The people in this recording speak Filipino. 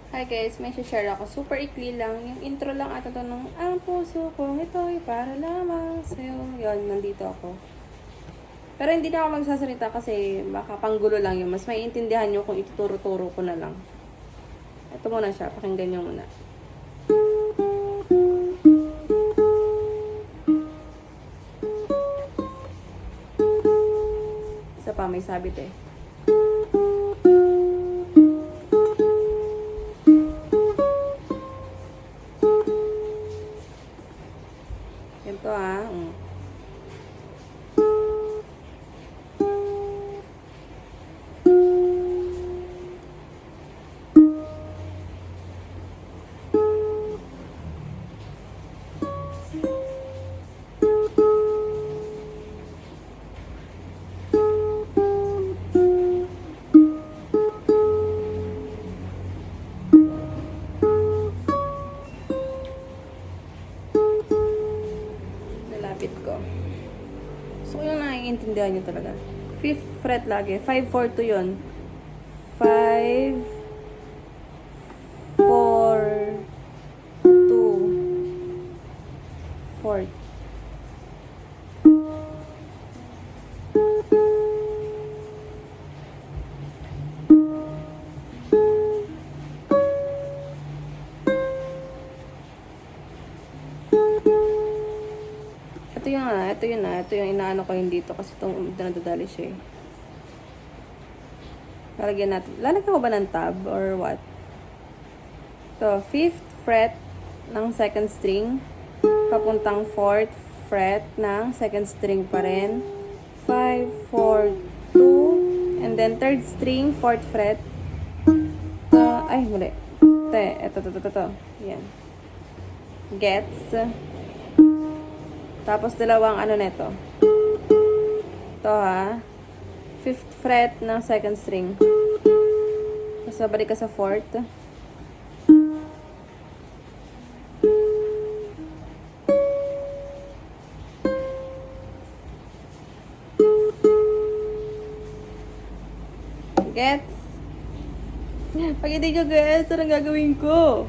Hi guys, may share ako. Super ikli lang. Yung intro lang ata to ng ang puso ko, ito'y para lamang sa'yo. Yun, nandito ako. Pero hindi na ako magsasalita kasi baka panggulo lang yun. Mas maiintindihan nyo kung ituturo-turo ko na lang. Ito muna siya. Pakinggan nyo muna. Isa pa, may sabit eh. Ito ah. Nalapit ko. So, yung naiintindihan nyo talaga. 5th fret lagi. 5, 4, 2 yun. 5, 4, 2, 4. Ito yung inaano ko yun dito kasi itong nadadali siya eh. Lalagyan natin. Lalagyan ko ba ng tab or what? So, 5th fret ng 2nd string. Papuntang 4th fret ng 2nd string pa rin. 5, 4, 2. And then 3rd string, 4th fret. Ay, muli. Ito. Yan. Gets. Tapos dalawang ano neto. Ito ha. 5th fret ng 2nd string. Tapos babalik ka sa 4th. Gets? Pag hindi nyo gets, anong gagawin ko?